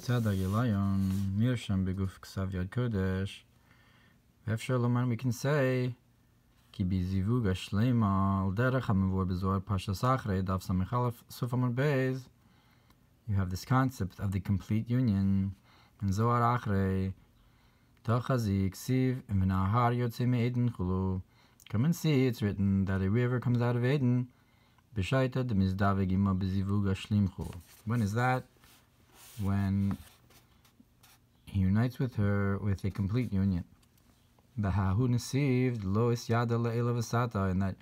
Tzad HaGilayon, Mirsham Beguf Ksav Yad Kodesh. Efshar Loman, we can say, Ki Bizivug Ashlema, Al Derech HaMavor Bezohar Parshas Achrei, Daf Samech Aleph, Suf Amud Beis. You have this concept of the complete union in Zohar Achrei, Tachazi, Ksiv, V'nahar Yotzei Me'eden Chulu. Come and see, it's written that a river comes out of Eden. B'shaita de Mizdaveg Ima Bezivug Ashlim Chulu. When is that? When he unites with her with a complete union. The Hahu Nesiv, Lo Isyada Le'ela V'sata, in that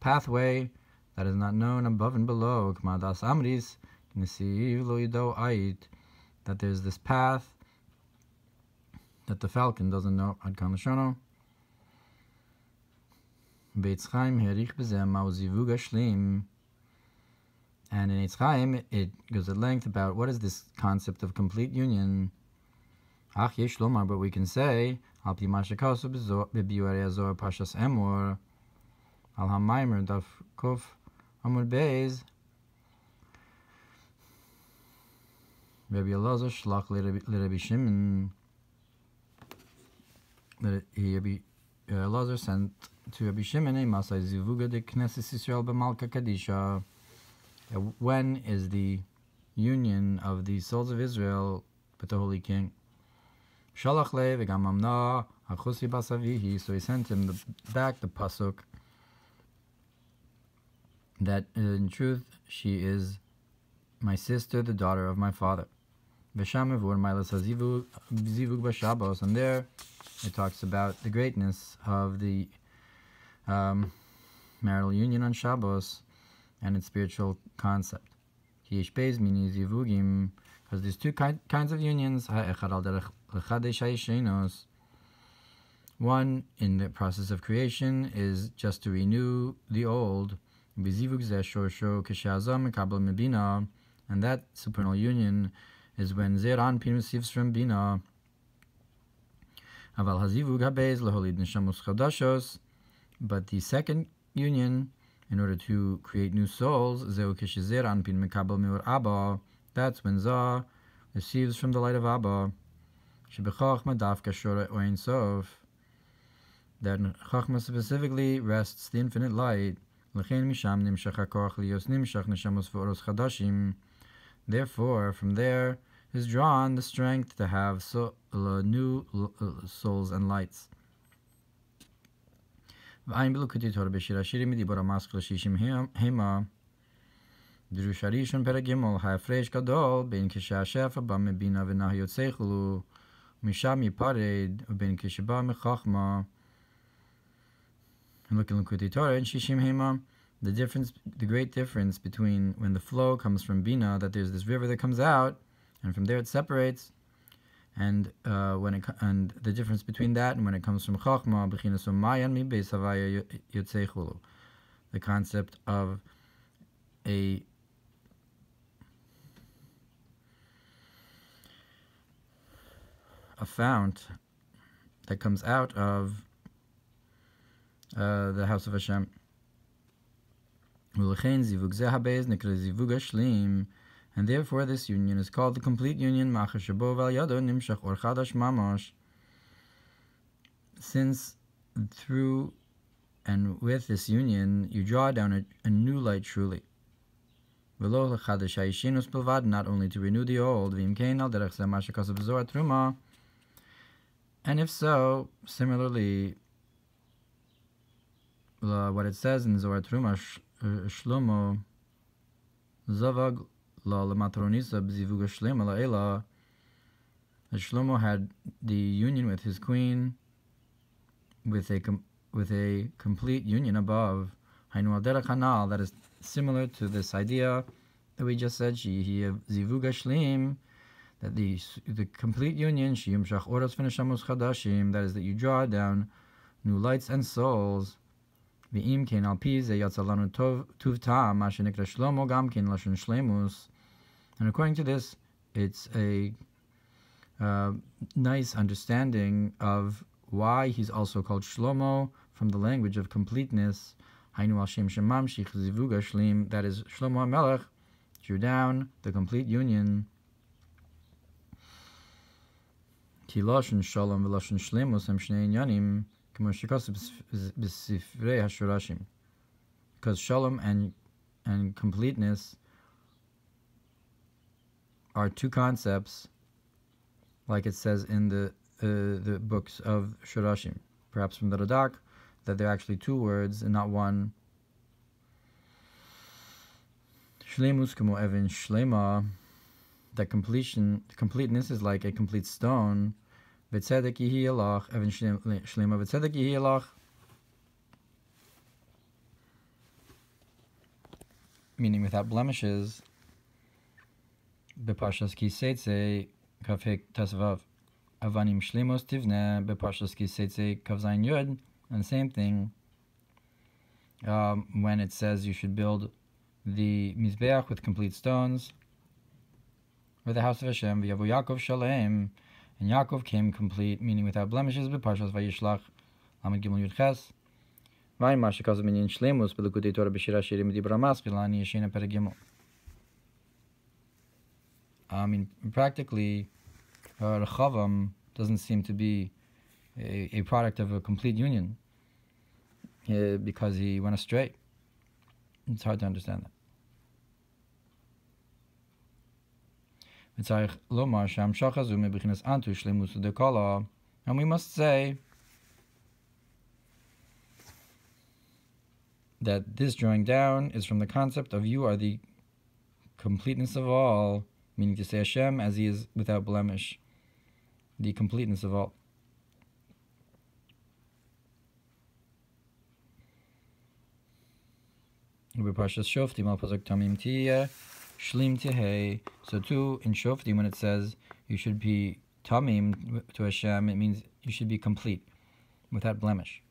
pathway that is not known above and below, K'madas Amris, Nesiv Lo Yido Ait, that there's this path that the falcon doesn't know, Ad Kan Lashono. Beitz Chaim Herich B'zeh Ma'u Zivug Ashlim. And in Eitz Chaim, it goes at length about what is this concept of complete union. Ach yesh lomar, but we can say, Al pi ma shekasu b'biurei Zohar Parshas Emor, Al ha-Mamar daf Kuf Amud Beis, Rabbi Elazar shlach l'Rabbi Shimon, Rabbi Elazar sent to Rabbi Shimon a masay zivuga de Knesset Yisrael b'Malka Kadisha. When is the union of the souls of Israel with the Holy King? Shalach le v'gam mamna achusi basavihi. So he sent him back the pasuk that in truth she is my sister, the daughter of my father. V'sham evur mailas hazivug b'Shabbos, and there it talks about the greatness of the marital union on Shabbos and its spiritual concept. Because there's two kinds of unions. One, in the process of creation, is just to renew the old. And that supernal union is when Zer Anpin receives from Bina. But the second union, in order to create new souls, that's when Zah receives from the light of Abba. That Chachma specifically rests the infinite light. Therefore, from there is drawn the strength to have new souls and lights. V'ayin b'lukutei Torah b'shir hashirim midibor ha'maskil shishim hema drush harishon perek Gimel ha'afresh gadol ben k'shehashefa ba mebina v'nah yotzei chulu misham yipared u'ben k'sheba mechachma. And look in Lukutei Torah and shishim hema, the great difference between when the flow comes from Bina, that there's this river that comes out, and from there it separates. And the difference between that and when it comes from Chachma, the concept of a fount that comes out of the house of Hashem. And therefore this union is called the complete union, since through and with this union you draw down a new light truly. Not only to renew the old, and if so, similarly, what it says in Zohar Truma, Shlomo Zavag Shlomo had the union with his queen with a complete union above. That is similar to this idea that we just said, that the complete union, that is that you draw down new lights and souls. And according to this, it's a nice understanding of why he's also called Shlomo, from the language of completeness. That is, Shlomo HaMelech drew down the complete union. כי לושן שלום ולושן שלמוס הם שני עניינים כמו שכתוב בספרי השורשים. Because shalom and completeness are two concepts, like it says in the books of Shorashim, perhaps from the Radak, that they're actually two words and not one. Shlemus kamo even shlema, that completeness is like a complete stone. V'tzedek yihi elach, even shlema v'tzedek yihi elach. Meaning without blemishes. Beparshas ki seitze kafek tasvav. Avanim shlemos tivne beparshas ki seitze kavzayin yud. And the same thing when it says you should build the mizbeach with complete stones, or the house of Hashem, v'yavu Yaakov shalem, and Yaakov came complete, meaning without blemishes. Beparshas vayishlach lamed gimel yud ches. Vaymar shekazav minyan shlemus belukutei Torah b'shira shirim dibra maskila ani yeshena perek gimel. I mean, practically, Rechavam doesn't seem to be a product of a complete union because he went astray. It's hard to understand that. And we must say that this drawing down is from the concept of you are the completeness of all, meaning to say Hashem as he is without blemish, the completeness of all. So too, in Shoftim, when it says you should be tamim to Hashem, it means you should be complete, without blemish.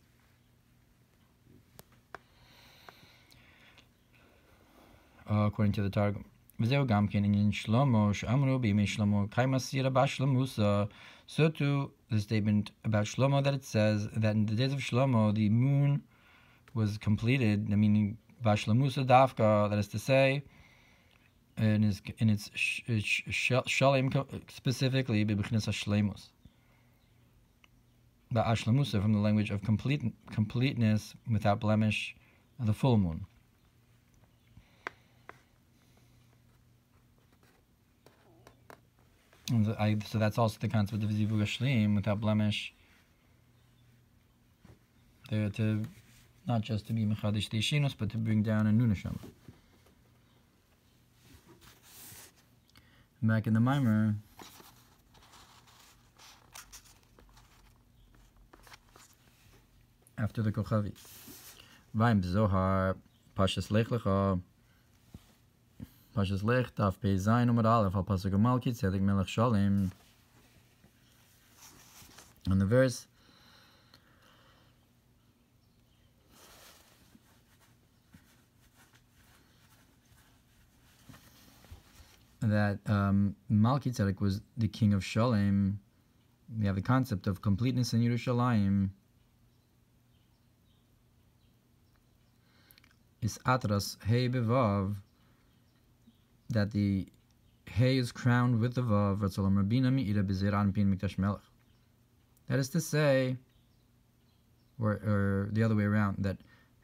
According to the Targum. So too, the statement about Shlomo, that it says that in the days of Shlomo the moon was completed, meaning Bashlamusa Dafka, that is to say, in its Shalem specifically, Bibchines Hashlemus. The Ashlamusa from the language of completeness without blemish, the full moon. So that's also the concept of Zivug Hashlim, without blemish. They're to not just to be Mechadish Teishinus, but to bring down a new neshama. Back in the Mamar, after the Kochavi, Vaim Zohar, Parshas Lech Lecha, Parshas Lech, Taf Pei Zayin Umar Aleph, Al Pasuk Malki Tzedek Melech Shalim. On the verse that Malki Tzedek was the king of Shalem. We have the concept of completeness in Yerushalayim. Is Atras Hey Bevav, that the Hey is crowned with the Vav. Ratzolam Rabina Mi'ira B'Zeran Pin Mikdash Melech. That is to say, or the other way around, that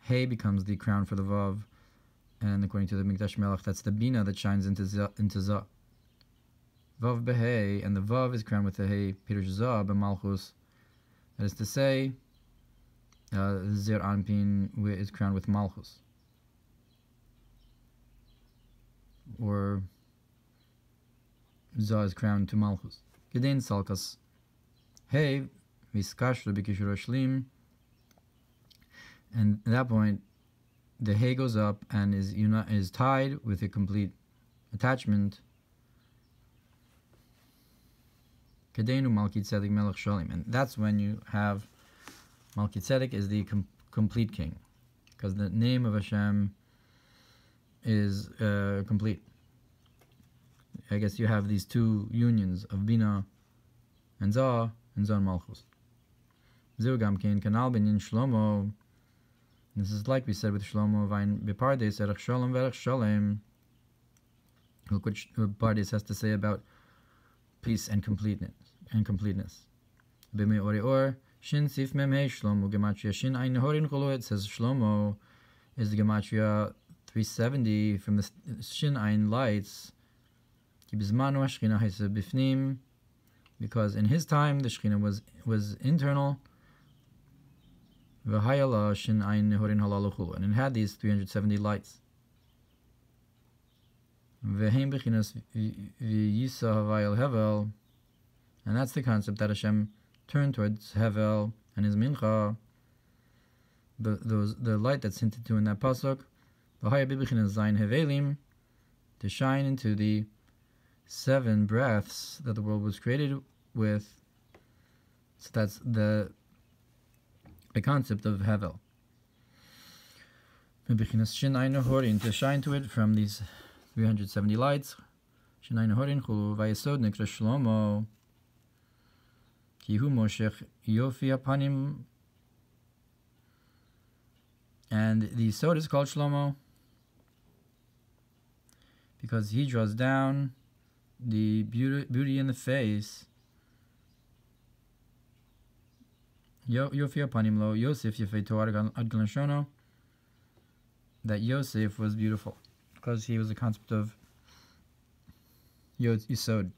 Hey becomes the crown for the Vav. And according to the Mikdash Melech, that's the Bina that shines into Zah. Vav Behei, and the Vav is crowned with the Hey, Pirush Zah, B'Malchus. That is to say, Zer Anpin is crowned with Malchus. Or Zah is crowned to Malchus. Gedein Salkas. Hey, Viskashra B'Kishur Shlim. And at that point, the Hey goes up and is tied with a complete attachment. Kedeinu Malki Tzedek Melech Shalim. And that's when you have Malki Tzedek is the complete king. Because the name of Hashem is complete. I guess you have these two unions of Bina and Zah and Malchus. Zeu Gam Kein Kanal Binyan Shlomo. This is like we said with Shlomo, Vain Bepardes, Erech Shalom, Verech Shalem. Look what Pardes has to say about peace and completeness. B'me'ori or, Shin Sif Mem He Shlomo, Gematria Shin Ein Nehorin Cholo, it says Shlomo is the Gematria 370 from the Shin Ein lights. Ki Bizmanu HaShechina Hesa Bifnim, because in his time the Shechina was internal. V'hayala Shin Ein Nehorin Halal Cholo, and it had these 370 lights. V'heim Bechinas V'yisa Havayel Hevel, and that's the concept that Hashem turned towards Hevel and his mincha, the light that's hinted to in that pasuk, V'haya Bechinas Zayin Hevelim, to shine into the 7 breaths that the world was created with. So that's the concept of Hevel. Bechinas Shin Ein Nehorin, to shine to it from these 370 lights. Shin Ein Nehorin Chulu Vayesod Nikra Shlomo Ki Hu Moshech Yofi Apanim, and the Sod is called Shlomo because he draws down the beauty in the face. Yofi Apanim Lo Yosef Yefei Toar Ad Galashono, that Yosef was beautiful because he was the concept of Yisod.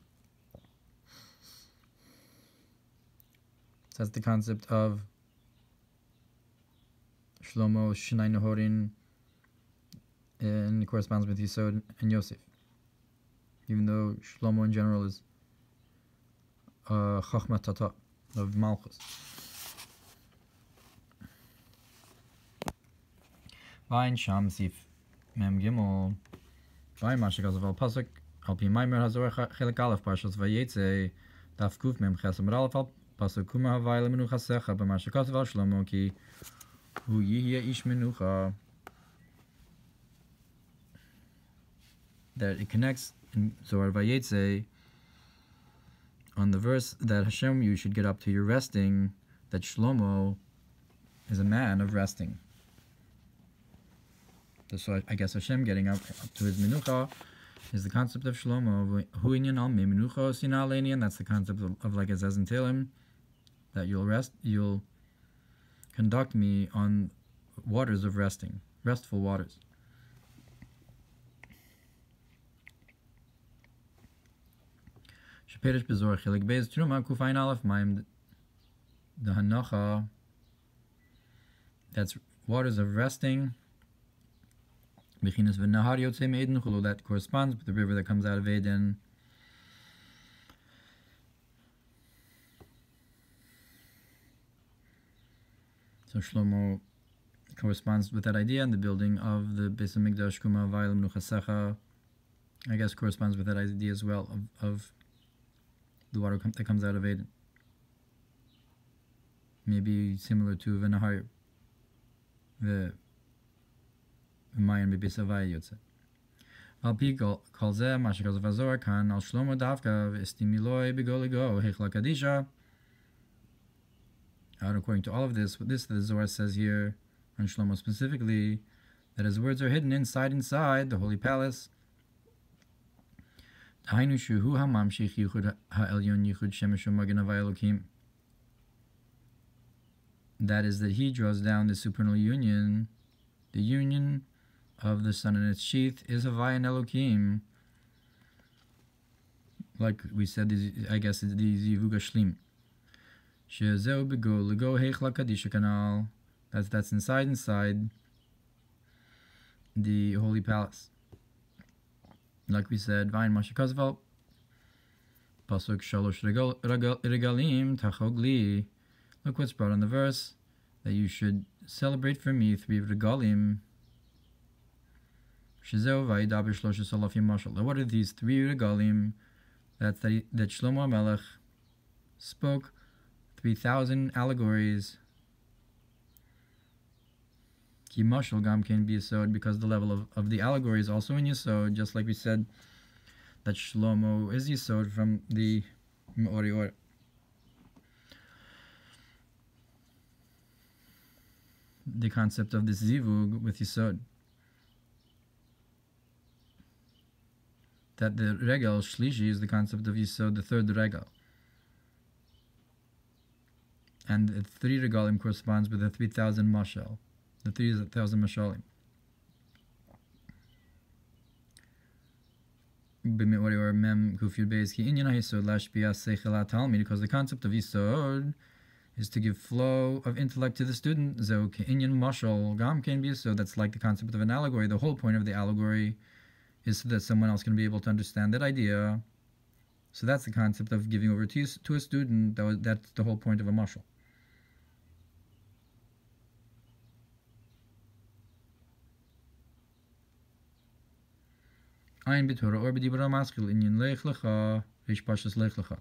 So that's the concept of Shlomo Shinai Nehorin, and it corresponds with Yisod and Yosef. Even though Shlomo in general is Chachma Tata of Malchus. Vayin Sham Sif Mem Gimel. Vayin Mashikaz of Al Pasuk Al Pi Mamar Hazor Chelek Aleph Parshas Vayikra Daf Kuf Mem Chesam Ralef Al Pasuk Kuma Havayla Menuchasecha B'Mashikaz of Al Shlomo Ki Hu Yihya Ish Menucha. That it connects in Zohar Vayikra on the verse that Hashem, you should get up to your resting, that Shlomo is a man of resting. So I guess Hashem getting up to his menucha is the concept of Shlomo. And that's the concept of like it says in Tehillim, that you'll conduct me on waters of resting, restful waters. Sheperish Bezor Chelek Beis Truma Kufayin Aleph Maim the Hanacha. That's waters of resting. That corresponds with the river that comes out of Eden. So Shlomo corresponds with that idea, and the building of the Beis Hamikdash Kuma Vayil Menuchasecha, I guess, corresponds with that idea as well of the water that comes out of Eden. Maybe similar to Venahar, the Mayan Bibisavai Yotze. Al Pi Kol Zeh, Mashikaz Vazor, Kan Al Shlomo Davka, Vestimiloi, Begoligo, Hechla Kadisha. And according to all of this, what the Zohar says here, on Shlomo specifically, that his words are hidden inside the holy palace. That is, that he draws down the supernal union, the union of the sun and its sheath is Havai and Elokim. Like we said, I guess it's the Zivuga Shlim. Shezeu Bego Lego Hechla Kadisha Kanal. That's inside the holy palace. Like we said, Vayin Mashikazval Pasuk Shalosh Regalim Tachogli. Look what's brought on the verse, that you should celebrate for me 3 regalim. What are these 3 regalim that Shlomo Melech spoke? 3,000 allegories. Ki mashal gam can be yesod, because the level of the allegory is also in yesod, just like we said that Shlomo is yesod from the Ohr. The concept of this zivug with Yisod, that the regel shlishi is the concept of Yisod, the 3rd regel. And the 3 regalim corresponds with the 3,000 mashal, the 3,000 mashalim. Because the concept of Yisod is to give flow of intellect to the student. So that's like the concept of an allegory. The whole point of the allegory is so that someone else can be able to understand that idea. So that's the concept of giving over to a student. That's the whole point of a mashal. Ein b'Torah or b'dibra maskil inyan lech lecha v'eish Parshas lech lecha.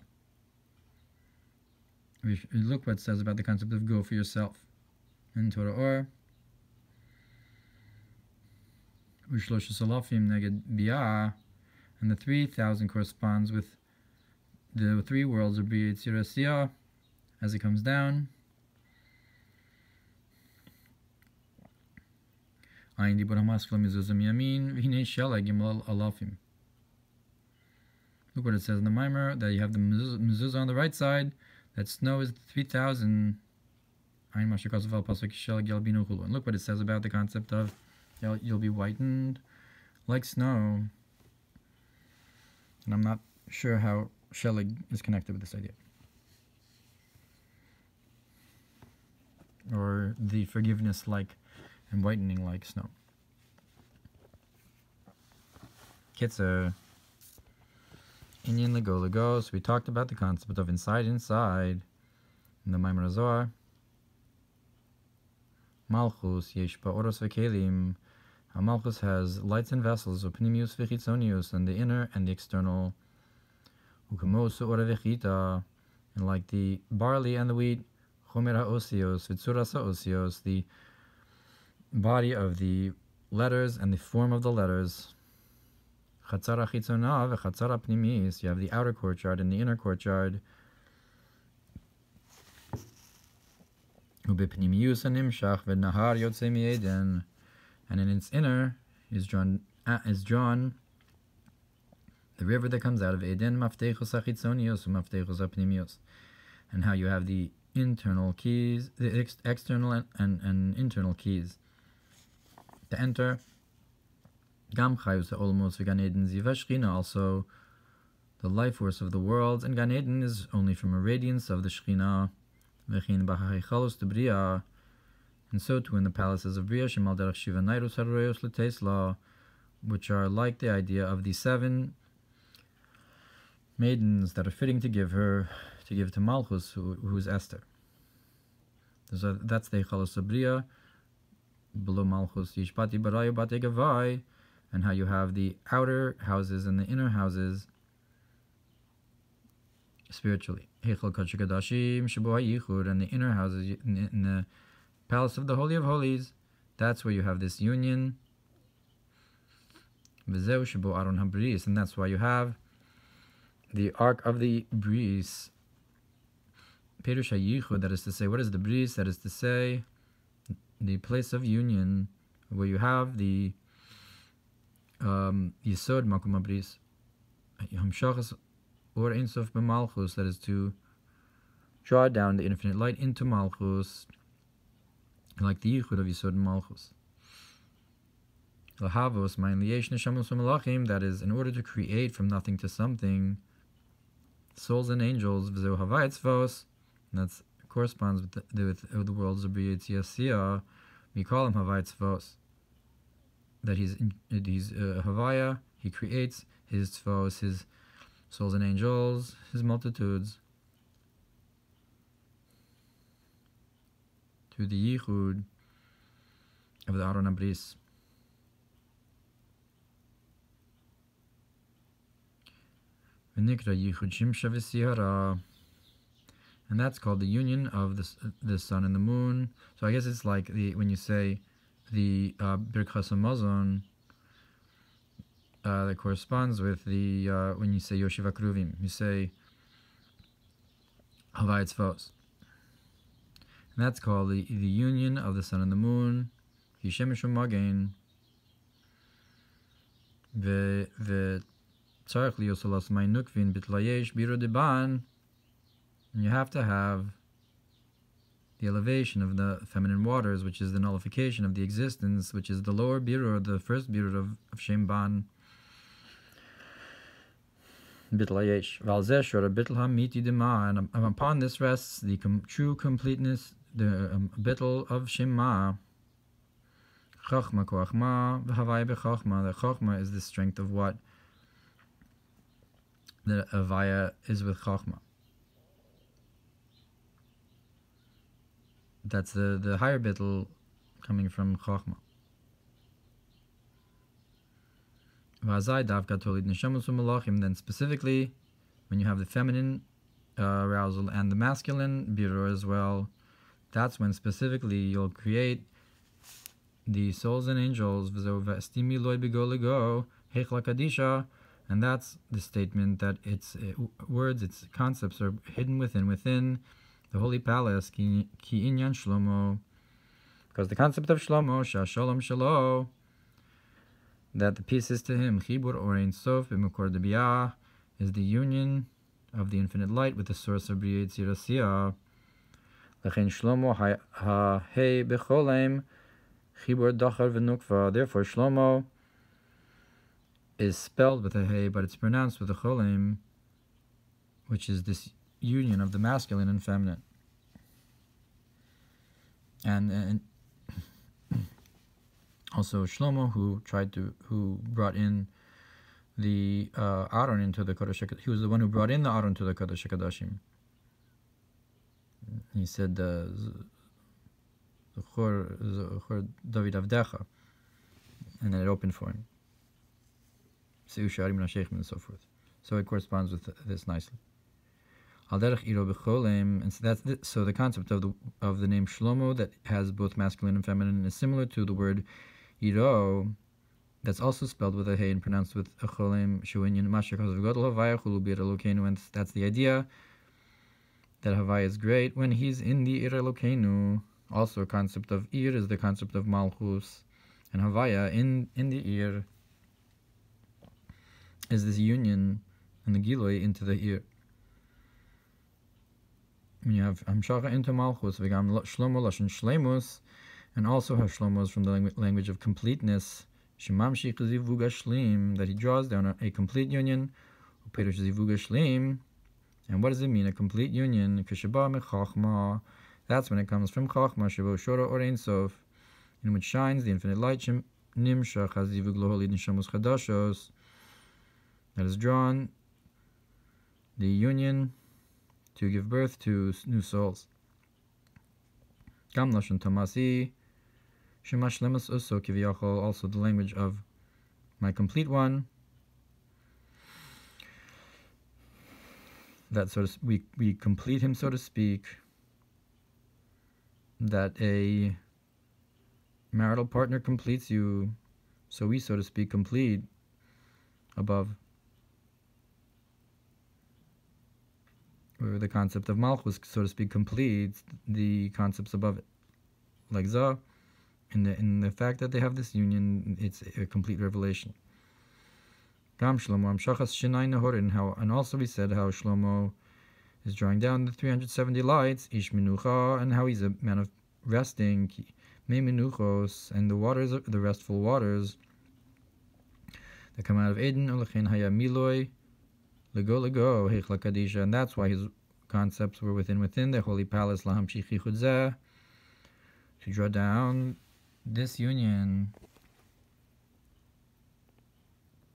Look what it says about the concept of go for yourself in Torah or v'shlosh salafim neged biyah, and the 3,000 corresponds with the 3 worlds of Bria Yitzira Siyah as it comes down. Look what it says in the Mamar, that you have the mezuzah on the right side, that snow is 3,000. And look what it says about the concept of you'll be whitened like snow. And I'm not sure how Chelek is connected with this idea, or the forgiveness like and whitening like snow. Kitzer. Inyan Lego. So we talked about the concept of inside in the Mamar Zohar. Malchus yesh ba'oros v'kelim. Malchus has lights and vessels, opnimius v'chitzonius, and the inner and the external. Ukamosu ora v'chita, and like the barley and the wheat, chomer ha'osios v'tzuras ha'osios, the body of the letters and the form of the letters. Chatzara chitzona v'chatzara pnimis. You have the outer courtyard and the inner courtyard. Ubepnimius animshach v'nahar yotzei mi'eden, and in its inner is drawn the river that comes out of Eden. Maftechos hachitzonios u'maftechos hapnimios, and how you have the internal keys, the external and internal keys to enter. Gam chayus ha'olmos v'gan Eden ziva shchina, also the life force of the worlds, and Gan Eden is only from a radiance of the Shechina. V'chin b'ha'chalos Tazria, and so too in the palaces of Bria, shemal derech shiva nairus haroyos l'teisla, which are like the idea of the 7 maidens that are fitting to give to Malchus, who is Esther. So that's the chalos of Bria. Below Malchus yishpati barayu bate gavai, and how you have the outer houses and the inner houses spiritually. Heichal kachikadashim shebo hayichud, and the inner houses in the palace of the Holy of Holies. That's where you have this union. V'zeu shebo aron habris, and that's why you have the Ark of the Bris. Perush hayichud, that is to say, what is the Bris? That is to say, the place of union, where you have the Yisod Makom Abris, Hamshachas or Ein Sof b'Malchus, that is to draw down the infinite light into Malchus, like the Yichud of Yisod and Malchus. Lahavos Ma'in Liyesh Neshamus Malachim, that is in order to create from nothing to something souls and angels. V'zeu Havayis, that corresponds with the worlds of Bria Yitzia. We call him Havayis Vos. That he's Havaya, he creates his Tzvos, his souls and angels, his multitudes, through the Yichud of the Aron Abris. V'nikra Yichud Shimsha v'Sihara, and that's called the union of the sun and the moon. So I guess it's like when you say the Birkas HaMazon, that corresponds with the when you say Yoshiva Kruvim, you say Havayis Vos. And that's called the union of the sun and the moon. Yishemishu Magain. V'tzarech liyosolas ma'inukvin bitlayesh biro deban. And you have to have the elevation of the feminine waters, which is the nullification of the existence, which is the lower birur, the first birur of Shem Ban. Bittul Yesh. Val zeh shor bittul hamiti dema, and upon this rests the true completeness, the bittul of Shema. Chachma koachma v'havaya b'chachma. The chachma is the strength of what the havaya is with chachma. That's the higher bittul coming from chachma. Then specifically, when you have the feminine arousal and the masculine birur as well, that's when specifically you'll create the souls and angels, and that's the statement that its words, its concepts are hidden within the holy palace, ki inyan Shlomo, because the concept of Shlomo, shalom shalo, that the peace is to him, chibur or ein sof b'mekor debiyah, is the union of the infinite light with the source of Bria Yitzirasiyah. Lechen Shlomo ha-hei b'cholem chibur dachar v'nukva. Therefore Shlomo is spelled with a hey, but it's pronounced with a cholem, which is this union of the masculine and feminine. And also Shlomo, who brought in the Aaron into the Kodesh. He was the one who brought in the Aaron to the Kodesh HaKodashim. He said, "Zohar David Avdecha," and then it opened for him. And so forth. So it corresponds with this nicely. And so the concept of the name Shlomo that has both masculine and feminine is similar to the word Iro, that's also spelled with a hey and pronounced with a cholem, and that's the idea that Havaya is great when he's in the Ir Elokeinu. Also a concept of Ir is the concept of Malchus, and Havaya in the Ir is this union and the Giloi into the Ir. When you have Hamshacha into Malchus, V'gam Shlomo Lashon Shleimus, and also have Shlomo is from the language of completeness, Shemamshich Zivug Shlim, that he draws down a complete union, Uperush Zivug Shlim. And what does it mean, a complete union? Kishaba Mechachma, that's when it comes from Chachma, Shebo Shora or Ein Sof, in which shines the infinite light, Nimshach Hazivug Loholi Nishamus Chadashos, that is drawn the union to give birth to new souls. Gam Lashon Tamasi, Shemash Lemas Uso Kiviyachol, also the language of my complete one. That we complete him, so to speak. That a marital partner completes you, so we, so to speak, complete above. Where the concept of Malchus, so to speak, completes the concepts above it. Like Zah, in the fact that they have this union, it's a complete revelation. Gam Shlomo Amshachas Shinai Nahorin, and also we said how Shlomo is drawing down the 370 lights, Ish Minucha, and how he's a man of resting, Me Minuchos, and the waters, the restful waters that come out of Eden, Olechen Haya Miloi, Lego, Heichla Kadisha, and that's why his concepts were within the holy palace, Laham Shichi Chudzeh, to draw down this union